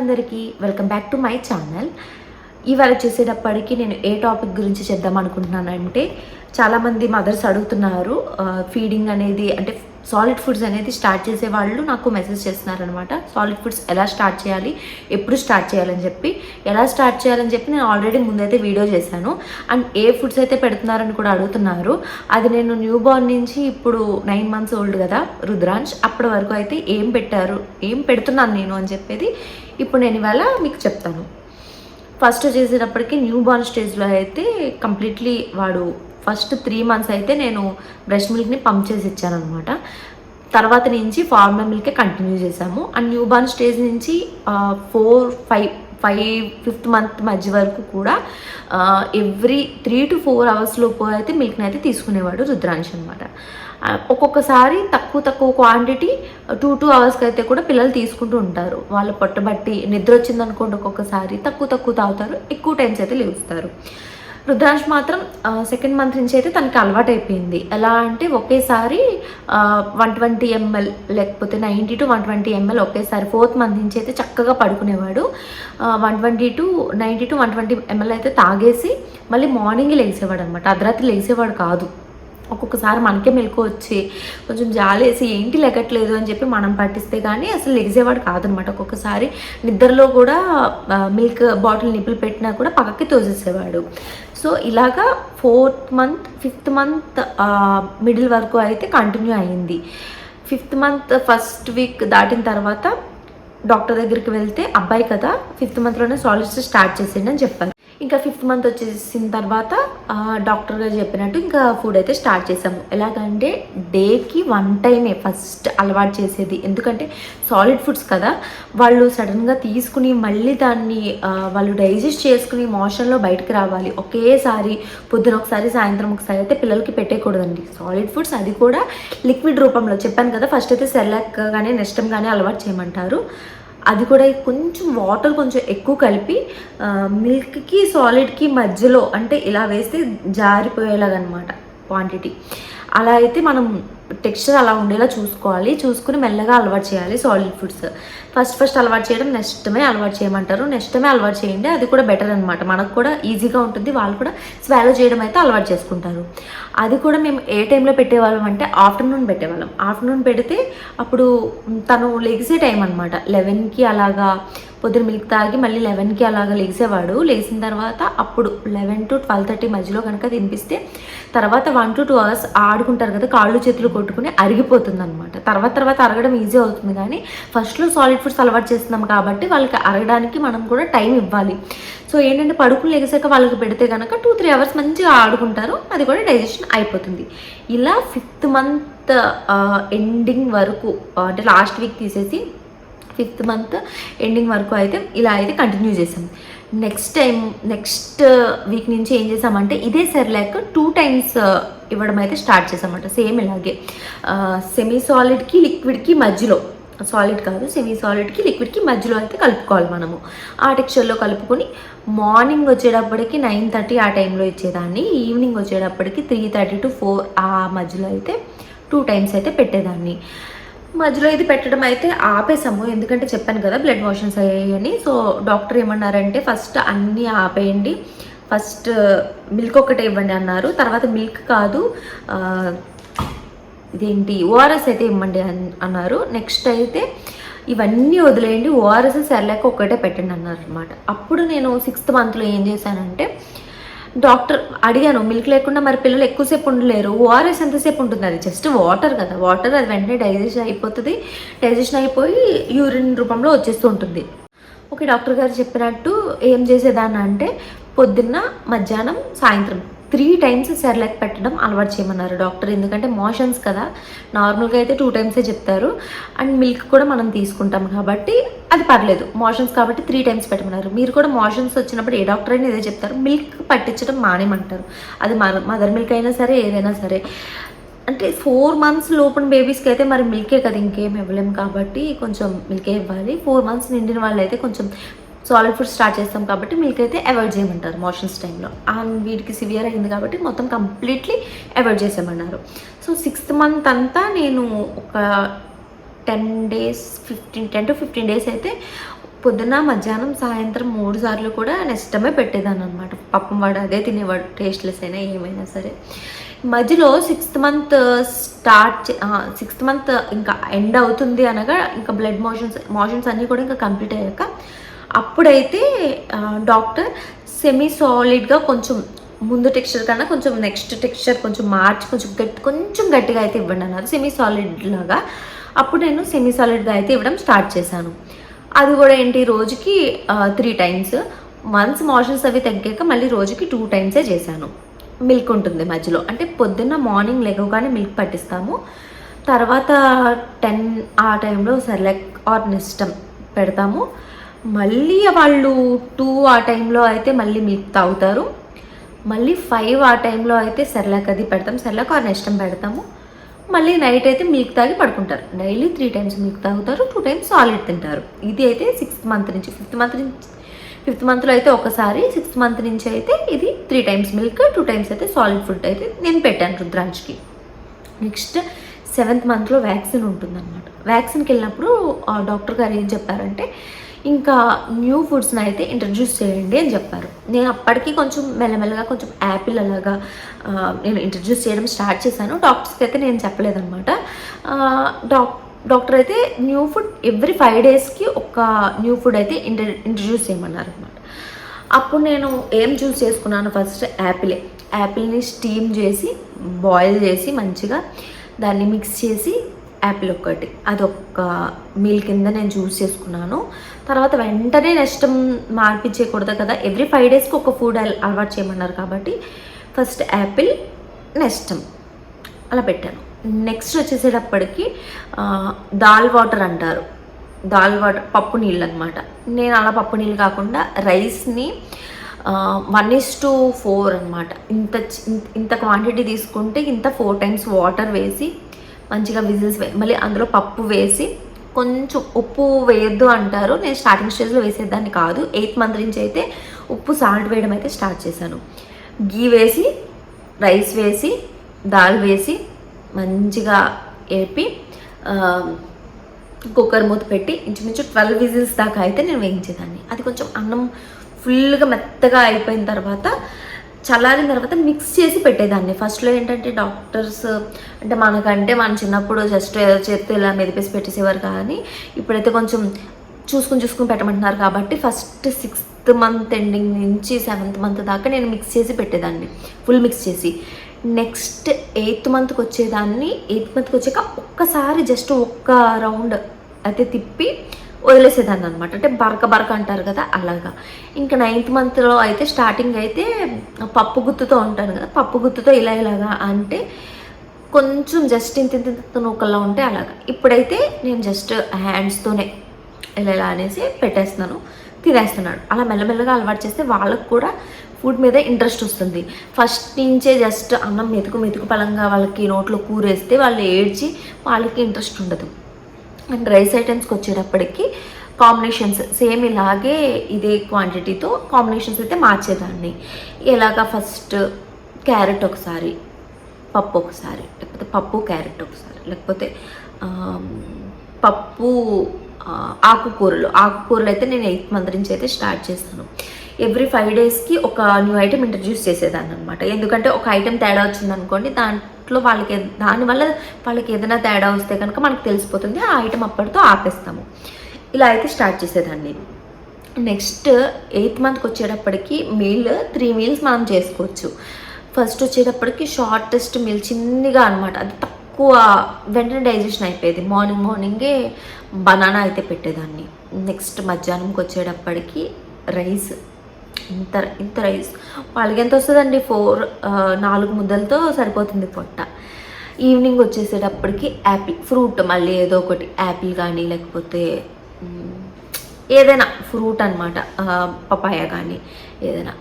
అందరికీ welcome back to my channel. ఇవాళ చేసేటప్పటికి నేను ఏ టాపిక్ గురించి చేద్దాం అనుకుంటున్నానంటే, చాలామంది మదర్స్ అడుగుతున్నారు ఫీడింగ్ అనేది అంటే సాలిడ్ ఫుడ్స్ అనేది స్టార్ట్ చేసే వాళ్ళు నాకు మెసేజ్ చేస్తున్నారనమాట. సాలిడ్ ఫుడ్స్ ఎలా స్టార్ట్ చేయాలి, ఎప్పుడు స్టార్ట్ చేయాలని చెప్పి నేను ఆల్రెడీ ముందైతే వీడియో చేశాను. అండ్ ఏ ఫుడ్స్ అయితే పెడుతున్నారని కూడా అడుగుతున్నారు. అది నేను న్యూ బార్న్ నుంచి ఇప్పుడు 9 months ఓల్డ్ కదా రుద్రాంశ్, అప్పటి వరకు అయితే ఏం పెడుతున్నాను నేను అని చెప్పేది ఇప్పుడు నేను ఇవాళ మీకు చెప్తాను. ఫస్ట్ చేసేటప్పటికి న్యూ బార్న్ స్టేజ్లో అయితే కంప్లీట్లీ వాడు ఫస్ట్ 3 months అయితే నేను బ్రెస్ట్ మిల్క్ని పంప్ చేసి ఇచ్చాను అనమాట. తర్వాత నుంచి ఫార్మల్ మిల్కే కంటిన్యూ చేసాము. అండ్ న్యూ బార్న్ స్టేజ్ నుంచి 5th month మధ్య వరకు కూడా ఎవ్రీ 3 to 4 hours లోపు అయితే మిల్క్ని అయితే తీసుకునేవాడు రుద్రాంశ్ అనమాట. ఒక్కొక్కసారి తక్కువ క్వాంటిటీ 2 hours అయితే కూడా పిల్లలు తీసుకుంటూ ఉంటారు. వాళ్ళ పొట్టబట్టి నిద్ర వచ్చిందనుకోండి, ఒక్కొక్కసారి తక్కువ తాగుతారు, ఎక్కువ టైమ్స్ అయితే లేవుస్తారు. రుద్రాంశ్ మాత్రం 2nd month నుంచి అయితే తనకి అలవాటు అయిపోయింది. ఎలా అంటే ఒకేసారి 120 ml లేకపోతే 90 to 120 ml ఒకేసారి 4th month నుంచి అయితే చక్కగా పడుకునేవాడు. 120 to 90 to 120 ml అయితే తాగేసి మళ్ళీ మార్నింగ్ లేసేవాడు అనమాట. అర్ధరాత్రి లేసేవాడు కాదు. ఒక్కొక్కసారి మనకే మెలకు వచ్చి కొంచెం జాలేసి ఏంటి లెగట్లేదు అని చెప్పి మనం పట్టిస్తే కానీ అసలు లెగిసేవాడు కాదనమాట. ఒక్కొక్కసారి నిద్రలో కూడా మిల్క్ బాటిల్ నిప్పులు పెట్టినా కూడా పక్కకి తోసేసేవాడు. సో ఇలాగా 4th month 5th month middle వరకు అయితే కంటిన్యూ అయ్యింది. 5th month ఫస్ట్ వీక్ దాటిన తర్వాత డాక్టర్ దగ్గరికి వెళ్తే అబ్బాయి కదా 5th monthలోనే సాలిడ్స్ స్టార్ట్ చేసేయండి అని చెప్పారు. ఇంకా 5th month వచ్చేసిన తర్వాత డాక్టర్ గారు చెప్పినట్టు ఇంకా ఫుడ్ అయితే స్టార్ట్ చేసాము. ఎలాగంటే డేకి 1 time ఫస్ట్ అలవాటు చేసేది. ఎందుకంటే సాలిడ్ ఫుడ్స్ కదా, వాళ్ళు సడన్గా తీసుకుని మళ్ళీ దాన్ని వాళ్ళు డైజెస్ట్ చేసుకుని మోషన్లో బయటకు రావాలి. ఒకేసారి పొద్దున ఒకసారి సాయంత్రం ఒకసారి అయితే పిల్లలకి పెట్టేయకూడదండి సాలిడ్ ఫుడ్స్. అది కూడా లిక్విడ్ రూపంలో చెప్పాను కదా, ఫస్ట్ అయితే సెర్లాక్ కానీ నెస్టమ్ కానీ అలవాటు చేయమంటారు. అది కూడా కొంచెం వాటర్ కొంచెం ఎక్కువ కలిపి మిల్క్కి సాలిడ్కి మధ్యలో అంటే ఇలా వేస్తే జారిపోయేలాగనమాట క్వాంటిటీ. అలా అయితే మనం టెక్స్చర్ అలా ఉండేలా చూసుకుని మెల్లగా అలవాటు చేయాలి సాలిడ్ ఫుడ్స్. ఫస్ట్ అలవాటు చేయడం నెక్స్టమే అలవాటు చేయమంటారు. నెక్స్టమే అలవాటు చేయండి, అది కూడా బెటర్ అనమాట. మనకు కూడా ఈజీగా ఉంటుంది, వాళ్ళు కూడా స్వాలో చేయడం అయితే అలవాటు చేసుకుంటారు. అది కూడా మేము ఏ టైంలో పెట్టేవాళ్ళం అంటే ఆఫ్టర్నూన్ పెట్టేవాళ్ళం. ఆఫ్టర్నూన్ పెడితే అప్పుడు తను లెగిసే టైం అనమాట. 11కి అలాగా పొద్దున మిల్క్ తాగి మళ్ళీ 11కి అలాగా లేసేవాడు. లేచిన తర్వాత అప్పుడు 11 to 12:30 మధ్యలో కనుక తినిపిస్తే తర్వాత 1 to 2 hours ఆడుకుంటారు కదా, కాళ్ళు చేతులు కొట్టుకుని అరిగిపోతుంది అనమాట. తర్వాత అరగడం ఈజీ అవుతుంది. కానీ ఫస్ట్లో సాలిడ్ ఫుడ్స్ అలవాటు చేస్తున్నాం కాబట్టి వాళ్ళకి అరగడానికి మనం కూడా టైం ఇవ్వాలి. సో ఏంటంటే పడుకుని లేసాక వాళ్ళకి పెడితే కనుక 2-3 hours మంచిగా ఆడుకుంటారు, అది కూడా డైజెషన్ అయిపోతుంది. ఇలా 5th month ఎండింగ్ వరకు అంటే లాస్ట్ వీక్ తీసేసి 5th month ఎండింగ్ వరకు అయితే ఇలా అయితే కంటిన్యూ చేసాం. నెక్స్ట్ వీక్ నుంచి ఏం చేసామంటే ఇదే సెర్లాక్ 2 times ఇవ్వడం అయితే స్టార్ట్ చేసామంట. సేమ్ ఇలాగే సెమీ సాలిడ్కి లిక్విడ్కి మధ్యలో, సాలిడ్ కాదు సెమీ సాలిడ్కి లిక్విడ్కి మధ్యలో అయితే కలుపుకోవాలి మనము. ఆ టెక్స్చర్లో కలుపుకొని మార్నింగ్ వచ్చేటప్పటికి 9:30 ఆ టైంలో ఇచ్చేదాన్ని. ఈవినింగ్ వచ్చేటప్పటికి 3:30 to 4 ఆ మధ్యలో అయితే 2 times అయితే పెట్టేదాన్ని. మధ్యలో ఇది పెట్టడం అయితే ఆపేసాము, ఎందుకంటే చెప్పాను కదా బ్లడ్ మోషన్స్ అయ్యాయని. సో డాక్టర్ ఏమన్నారంటే ఫస్ట్ అన్నీ ఆపేయండి, ఫస్ట్ మిల్క్ ఒకటే ఇవ్వండి అన్నారు. తర్వాత మిల్క్ కాదు ఇదేంటి ఓఆర్ఎస్ అయితే ఇవ్వండి అన్నారు. నెక్స్ట్ అయితే ఇవన్నీ వదిలేయండి, ఓఆర్ఎస్ సెర్లాక్ ఒకటే పెట్టండి అన్నారు అనమాట. అప్పుడు నేను 6th monthలో ఏం చేశానంటే డాక్టర్ అడిగాను, మిల్క్ లేకుండా మరి పిల్లలు ఎక్కువసేపు ఉండలేరు, ఓఆర్ఎస్ ఎంతసేపు ఉంటుంది, అది జస్ట్ వాటర్ కదా, వాటర్ అది వెంటనే డైజెషన్ అయిపోయి యూరిన్ రూపంలో వచ్చేస్తూ ఉంటుంది. ఓకే, డాక్టర్ గారు చెప్పినట్టు ఏం చేసేదాన్ని అంటే పొద్దున్న మధ్యాహ్నం సాయంత్రం 3 times సెర్లాక్ పెట్టడం అలవాటు చేయమన్నారు డాక్టర్. ఎందుకంటే మోషన్స్ కదా, నార్మల్గా అయితే 2 times చెప్తారు. అండ్ మిల్క్ కూడా మనం తీసుకుంటాం కాబట్టి అది పర్లేదు, మోషన్స్ కాబట్టి 3 times పెట్టమన్నారు. మీరు కూడా మోషన్స్ వచ్చినప్పుడు ఏ డాక్టర్ అయినా ఇదే చెప్తారు, మిల్క్ పట్టించడం మానేమంటారు. అది మదర్ మిల్క్ అయినా సరే ఏదైనా సరే. అంటే 4 months లోపల బేబీస్కి అయితే మరి మిల్కే కదా, ఇంకేం ఇవ్వలేము కాబట్టి కొంచెం మిల్కే ఇవ్వాలి. 4 months నిండిన వాళ్ళు అయితే కొంచెం సాలిడ్ ఫుడ్ స్టార్ట్ చేస్తాం కాబట్టి మిల్క్ అయితే అవాయిడ్ చేయమంటారు మోషన్స్ టైంలో. అండ్ వీటికి సివియర్ అయింది కాబట్టి మొత్తం కంప్లీట్లీ అవాయిడ్ చేసామన్నారు. సో 6th month అంతా నేను ఒక 10 to 15 days అయితే పొద్దున మధ్యాహ్నం సాయంత్రం 3 సార్లు కూడా నెస్టమే పెట్టేదాన్ని అనమాట. పప్పం వాడు అదే తినేవాడు, టేస్ట్లెస్ అయినా ఏమైనా సరే. మధ్యలో 6th month start 6th month ఇంకా ఎండ్ అవుతుంది అనగా ఇంకా బ్లడ్ మోషన్స్ అన్నీ కూడా ఇంకా కంప్లీట్ అయ్యాక అప్పుడైతే డాక్టర్ సెమీ సాలిడ్గా కొంచెం ముందు టెక్స్చర్ కన్నా కొంచెం నెక్స్ట్ టెక్స్చర్ కొంచెం మార్చి కొంచెం గట్టిగా అయితే ఇవ్వండి అన్నారు, సెమీ సాలిడ్ లాగా. అప్పుడు నేను సెమీ సాలిడ్గా అయితే ఇవ్వడం స్టార్ట్ చేశాను. అది కూడా ఏంటి, రోజుకి 3 టైమ్స్. వన్స్ మోషన్స్ అవి తగ్గాక మళ్ళీ రోజుకి 2 టైమ్సే చేశాను. మిల్క్ ఉంటుంది మధ్యలో, అంటే పొద్దున్న మార్నింగ్ లెగవగానే మిల్క్ పట్టిస్తాము. తర్వాత 10 ఆ టైంలో సెర్లాక్ ఆర్ నెస్టమ్ పెడతాము. మళ్ళీ వాళ్ళు 2 ఆ టైంలో అయితే మళ్ళీ మిల్క్ తాగుతారు. మళ్ళీ 5 ఆ టైంలో అయితే సెర్లాక్ అది పెడతాం, సెర్లాక్ ఆర్ నెస్టమ్ పెడతాము. మళ్ళీ నైట్ అయితే మిల్క్ తాగి పడుకుంటారు. డైలీ 3 టైమ్స్ మిల్క్ తాగుతారు, 2 టైమ్స్ సాలిడ్ తింటారు. ఇది అయితే 6th మంత్ నుంచి. 5th మంత్లో అయితే ఒకసారి, 6th మంత్ నుంచి అయితే ఇది 3 టైమ్స్ మిల్క్, 2 టైమ్స్ అయితే సాలిడ్ ఫుడ్ అయితే నేను పెట్టాను రుద్రాంష్కి. నెక్స్ట్ 7th మంత్లో వ్యాక్సిన్ ఉంటుందన్నమాట. వ్యాక్సిన్కి వెళ్ళినప్పుడు డాక్టర్ గారు ఏం చెప్పారంటే, ఇంకా న్యూ ఫుడ్స్ని అయితే ఇంట్రడ్యూస్ చేయండి అని చెప్పారు. నేను అప్పటికి కొంచెం మెల్లమెల్లగా కొంచెం యాపిల్ అలాగా నేను ఇంట్రడ్యూస్ చేయడం స్టార్ట్ చేశాను. డాక్టర్స్కి అయితే నేను చెప్పలేదన్నమాట. డాక్టర్ అయితే న్యూ ఫుడ్ ఎవ్రీ 5 డేస్కి ఒక న్యూ ఫుడ్ అయితే ఇంట్రడ్యూస్ చేయమన్నారు అనమాట. అప్పుడు నేను ఏం చూస్ చేసుకున్నాను, ఫస్ట్ యాపిల్ని స్టీమ్ చేసి బాయిల్ చేసి మంచిగా దాన్ని మిక్స్ చేసి యాపిల్ ఒకటి అదొక మీల్ కింద నేను చూస్ చేసుకున్నాను. తర్వాత వెంటనే నెస్టమ్ మార్పించేయకూడదు కదా, ఎవ్రీ 5 డేస్కి ఒక ఫుడ్ అలవాటు చేయమన్నారు కాబట్టి ఫస్ట్ యాపిల్ నెస్టమ్ అలా పెట్టాను. నెక్స్ట్ వచ్చేసేటప్పటికి దాల్ వాటర్ అంటారు, దాల్ వాటర్ పప్పు నీళ్ళు అనమాట. నేను అలా పప్పు నీళ్ళు కాకుండా రైస్ని 1:4 అనమాట. ఇంత క్వాంటిటీ తీసుకుంటే ఇంత 4 టైమ్స్ వాటర్ వేసి మంచిగా విజిల్స్ మళ్ళీ అందులో పప్పు వేసి, కొంచెం ఉప్పు వేయొద్దు అంటారు, నేను స్టార్టింగ్ స్టేజ్లో వేసేదాన్ని కాదు. 8th మంత్ నుంచి అయితే ఉప్పు సాల్ట్ వేయడం అయితే స్టార్ట్ చేశాను. గీ వేసి, రైస్ వేసి, దాల్ వేసి మంచిగా వేపి కుక్కర్ మూత పెట్టి ఇంచుమించు 12 విజిల్స్ దాకా అయితే నేను వేయించేదాన్ని. అది కొంచెం అన్నం ఫుల్గా మెత్తగా అయిపోయిన తర్వాత చల్లారిన తర్వాత మిక్స్ చేసి పెట్టేదాన్ని. ఫస్ట్లో ఏంటంటే డాక్టర్స్ అంటే మనకంటే మన చిన్నప్పుడు జస్ట్ చేతితో ఇలా మెదిపేసి పెట్టేసేవారు, కానీ ఇప్పుడైతే కొంచెం చూసుకుని పెట్టమంటున్నారు కాబట్టి ఫస్ట్ 6th మంత్ ఎండింగ్ నుంచి 7th మంత్ దాకా నేను మిక్స్ చేసి పెట్టేదాన్ని, ఫుల్ మిక్స్ చేసి. నెక్స్ట్ 8th మంత్కి వచ్చేదాన్ని. 8th మంత్కి వచ్చాక ఒక్కసారి జస్ట్ ఒక్క రౌండ్ అయితే తిప్పి వదిలేసేదాన్ని అనమాట. అంటే బరక అంటారు కదా అలాగా. ఇంకా 9th మంత్లో అయితే స్టార్టింగ్ అయితే పప్పు గుత్తుతో ఉంటాను కదా, పప్పు గుత్తుతో ఇలాగా అంటే కొంచెం జస్ట్ ఇంత నూకల్లా ఉంటే అలాగా. ఇప్పుడైతే నేను జస్ట్ హ్యాండ్స్తోనే ఇలా అనేసి పెట్టేస్తున్నాను, తినేస్తున్నాడు. అలా మెల్లమెల్లగా అలవాటు చేస్తే వాళ్ళకు కూడా ఫుడ్ మీద ఇంట్రెస్ట్ వస్తుంది. ఫస్ట్ నుంచే జస్ట్ అన్నం మెతుకు పలంగా వాళ్ళకి నోట్లో కూరేస్తే వాళ్ళు ఏడ్చి వాళ్ళకి ఇంట్రెస్ట్ ఉండదు. అండ్ రైస్ ఐటమ్స్కి వచ్చేటప్పటికి కాంబినేషన్స్ సేమ్ ఇలాగే ఇదే క్వాంటిటీతో కాంబినేషన్స్ అయితే మార్చేదాన్ని. ఎలాగా ఫస్ట్ క్యారెట్ ఒకసారి, పప్పు ఒకసారి, లేకపోతే పప్పు క్యారెట్ ఒకసారి, లేకపోతే పప్పు ఆకుకూరలు అయితే నేను 8th మంత్ నుంచి అయితే స్టార్ట్ చేస్తాను. ఎవ్రీ 5 డేస్కి ఒక న్యూ ఐటెం ఇంట్రడ్యూస్ చేసేదాన్ని అనమాట. ఎందుకంటే ఒక ఐటెం తేడా వచ్చిందనుకోండి, దాంట్లో దానివల్ల వాళ్ళకి ఏదైనా తేడా వస్తే కనుక మనకు తెలిసిపోతుంది, ఆ ఐటెం అప్పటితో ఆపేస్తాము. ఇలా అయితే స్టార్ట్ చేసేదాన్ని. నెక్స్ట్ 8th మంత్కి వచ్చేటప్పటికి 3 మీల్స్ మనం చేసుకోవచ్చు. ఫస్ట్ వచ్చేటప్పటికి షార్టెస్ట్ మీల్ చిన్నగా అనమాట, అది తక్కువ వెంటనే డైజెషన్ అయిపోయేది. మార్నింగే బనానా అయితే పెట్టేదాన్ని. నెక్స్ట్ మధ్యాహ్నంకి వచ్చేటప్పటికి రైస్, ఇంత రైస్ వాళ్ళకి ఎంత వస్తుందండి, 4 ముద్దలతో సరిపోతుంది పొట్ట. ఈవినింగ్ వచ్చేసేటప్పటికి యాపిల్ ఫ్రూట్, మళ్ళీ ఏదో ఒకటి యాపిల్ కానీ లేకపోతే ఏదైనా ఫ్రూట్ అనమాట, పపాయ కానీ ఏదైనా.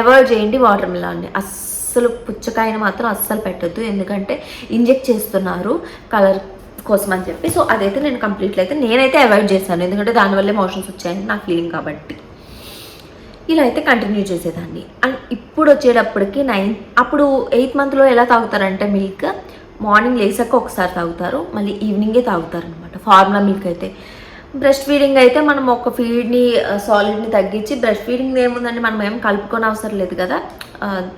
అవాయిడ్ చేయండి వాటర్ మిలన్ని, అస్సలు పుచ్చకాయని మాత్రం అస్సలు పెట్టద్దు, ఎందుకంటే ఇంజెక్ట్ చేస్తున్నారు కలర్ కోసం అని చెప్పి. సో అదైతే నేను కంప్లీట్లీ అయితే నేనైతే అవాయిడ్ చేశాను, ఎందుకంటే దానివల్లే మోషన్స్ వచ్చాయని నా ఫీలింగ్ కాబట్టి. ఇలా అయితే కంటిన్యూ చేసేదాన్ని. అండ్ ఇప్పుడు వచ్చేటప్పటికి అప్పుడు 8th మంత్లో ఎలా తాగుతారంటే మిల్క్ మార్నింగ్ లేసాక ఒకసారి తాగుతారు, మళ్ళీ ఈవినింగే తాగుతారు అనమాట. ఫార్ములా మిల్క్ అయితే బ్రెస్ట్ ఫీడింగ్ అయితే మనం ఒక ఫీడ్ని సాలిడ్ని తగ్గించి, బ్రెస్ట్ ఫీడింగ్ ఏముందండి, మనం ఏం కలుపుకొని అవసరం లేదు కదా,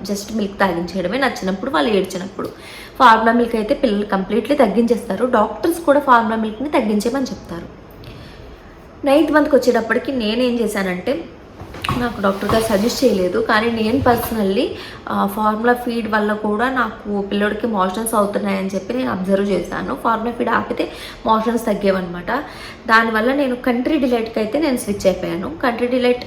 జస్ట్ మిల్క్ తాగించేయడమే నచ్చినప్పుడు, వాళ్ళు ఏడ్చినప్పుడు. ఫార్ములా మిల్క్ అయితే పిల్లలు కంప్లీట్లీ తగ్గించేస్తారు. డాక్టర్స్ కూడా ఫార్ములా మిల్క్ని తగ్గించేయమని చెప్తారు. 9th మంత్కి వచ్చేటప్పటికి నేనేం చేశానంటే, నాకు డాక్టర్ గారు సజెస్ట్ చేయలేదు, కానీ నేను పర్సనల్లీ ఫార్ములా ఫీడ్ వల్ల కూడా నాకు పిల్లోడికి మోషన్స్ అవుతున్నాయని చెప్పి నేను అబ్జర్వ్ చేశాను. ఫార్ములా ఫీడ్ ఆపితే మోషన్స్ తగ్గేవన్నమాట. దానివల్ల నేను కంట్రీ డిలైట్కి అయితే నేను స్విచ్ అయిపోయాను. కంట్రీ డిలైట్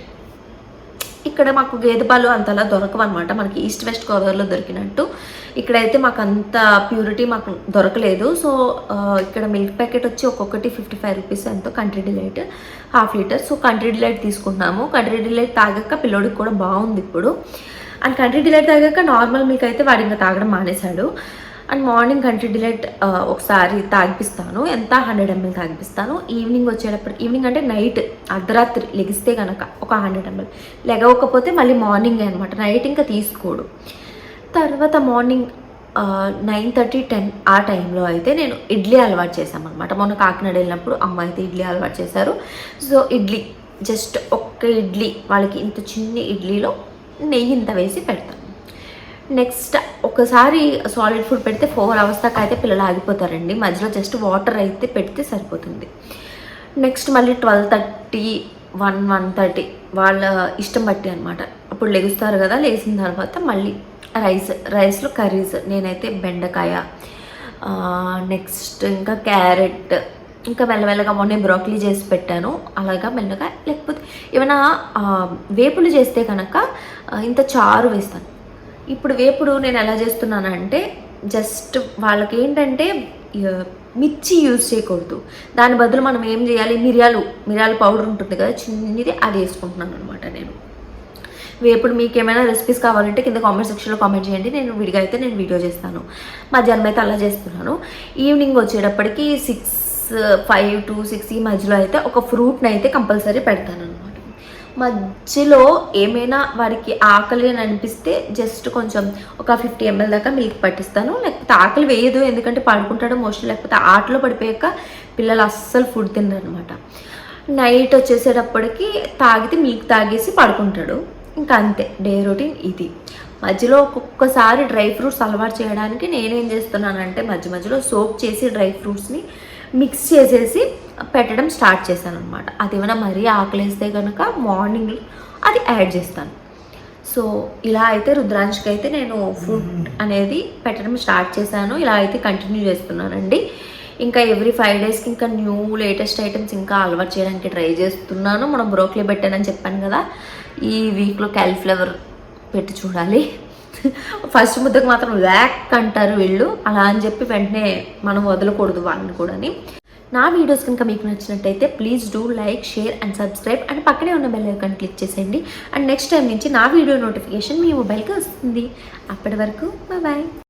ఇక్కడ మాకు గేదె పాలు అంతలా దొరకవన్నమాట, మనకి ఈస్ట్ వెస్ట్ గోదావరిలో దొరికినట్టు ఇక్కడైతే మాకు అంత ప్యూరిటీ మాకు దొరకలేదు. సో ఇక్కడ మిల్క్ ప్యాకెట్ వచ్చి ఒక్కొక్కటి 55 రూపీస్ ఎంతో, కంట్రీ డిలైట్ 1/2 లీటర్. సో కంట్రీ డిలైట్ తీసుకుంటున్నాము. కంట్రీ డిలైట్ తాగాక పిల్లోడికి కూడా బాగుంది ఇప్పుడు. అండ్ కంట్రీ డిలైట్ తాగాక నార్మల్ మిల్క్ అయితే వాడు ఇంకా తాగడం మానేశాడు. అండ్ మార్నింగ్ కంట్రీ డిలైట్ ఒకసారి తాగిపిస్తాను, ఎంత 100 ml తాగిపిస్తాను. ఈవినింగ్ వచ్చేటప్పుడు, ఈవినింగ్ అంటే నైట్ అర్ధరాత్రి లెగిస్తే కనుక ఒక 100 ml, లెగవకపోతే మళ్ళీ మార్నింగే అనమాట, నైట్ ఇంకా తీసుకోడు. తర్వాత మార్నింగ్ 9:30, 10 ఆ టైంలో అయితే నేను ఇడ్లీ అలవాటు చేశామన్నమాట. మొన్న కాకినాడ వెళ్ళినప్పుడు అమ్మ అయితే ఇడ్లీ అలవాటు చేశారు. సో ఇడ్లీ జస్ట్ ఒక్క ఇడ్లీ, వాళ్ళకి ఇంత చిన్న ఇడ్లీలో నెయ్యి ఇంత వేసి పెడతాను. నెక్స్ట్ ఒకసారి సాలిడ్ ఫుడ్ పెడితే 4 hours దాకా అయితే పిల్లలు ఆగిపోతారండి, మధ్యలో జస్ట్ వాటర్ అయితే పెడితే సరిపోతుంది. నెక్స్ట్ మళ్ళీ 12:30, 1:30 వాళ్ళ ఇష్టం బట్టి అనమాట. అప్పుడు లెగుస్తారు కదా, లేచిన తర్వాత మళ్ళీ రైస్లో కర్రీస్, నేనైతే బెండకాయ, నెక్స్ట్ ఇంకా క్యారెట్, ఇంకా మెల్లమెల్లగా మొన్న బ్రోకలీ చేసి పెట్టాను, అలాగా మెల్లగా. లేకపోతే ఏమైనా వేపులు చేస్తే కనుక ఇంత చారు వేస్తాను. ఇప్పుడు వేపుడు నేను ఎలా చేస్తున్నానంటే, జస్ట్ వాళ్ళకి ఏంటంటే మిర్చి యూజ్ చేయకూడదు, దాని బదులు మనం ఏం చేయాలి, మిరియాల పౌడర్ ఉంటుంది కదా చిన్నది, అది వేసుకుంటున్నాను అనమాట నేను. వేపుడు మీకు ఏమైనా రెసిపీస్ కావాలంటే కింద కామెంట్ సెక్షన్లో కామెంట్ చేయండి, నేను విడిగా అయితే నేను వీడియో చేస్తాను. మధ్యాహ్నం అయితే అలా చేస్తున్నాను. ఈవినింగ్ వచ్చేటప్పటికి 5 to 6 ఈ మధ్యలో అయితే ఒక ఫ్రూట్ని అయితే కంపల్సరీ పెడతాను అనమాట. మధ్యలో ఏమైనా వారికి ఆకలి అని అనిపిస్తే జస్ట్ కొంచెం ఒక 50 ml దాకా మిల్క్ పట్టిస్తాను. లేకపోతే ఆకలి వేయదు, ఎందుకంటే పడుకుంటాడు మోషన్, లేకపోతే ఆటలో పడిపోయాక పిల్లలు అస్సలు ఫుడ్ తినరు అనమాట. నైట్ వచ్చేసేటప్పటికి తాగితే మిల్క్ తాగేసి పడుకుంటాడు, ఇంకా అంతే డే రొటీన్ ఇది. మధ్యలో ఒక్కొక్కసారి డ్రై ఫ్రూట్స్ అలవాటు చేయడానికి నేనేం చేస్తున్నానంటే, మధ్యలో సోక్ చేసి డ్రై ఫ్రూట్స్ని మిక్స్ చేసేసి పెట్టడం స్టార్ట్ చేశాను అనమాట. అది ఏమైనా మరీ ఆకలిస్తే కనుక మార్నింగ్ అది యాడ్ చేస్తాను. సో ఇలా అయితే రుద్రాంష్కి అయితే నేను ఫుడ్ అనేది పెట్టడం స్టార్ట్ చేశాను. ఇలా అయితే కంటిన్యూ చేస్తున్నానండి. ఇంకా ఎవ్రీ 5 daysకి ఇంకా న్యూ లేటెస్ట్ ఐటమ్స్ ఇంకా అలవాటు చేయడానికి ట్రై చేస్తున్నాను. మనం బ్రోకలీ పెట్టానని చెప్పాను కదా, ఈ వీక్లో క్యాలీఫ్లవర్ పెట్టి చూడాలి. ఫస్ట్ ముద్దకు మాత్రం వ్యాక్ అంటారు వీళ్ళు, అలా అని చెప్పి వెంటనే మనం వదలకూడదు వాళ్ళని కూడా. నా వీడియోస్ కనుక మీకు నచ్చినట్టయితే please do like, share and subscribe, and పక్కనే ఉన్న బెల్ ఐకాన్ క్లిక్ చేసేయండి. అండ్ నెక్స్ట్ టైం నుంచి నా వీడియో నోటిఫికేషన్ మీ మొబైల్కి వస్తుంది. అప్పటి వరకు బాయ్.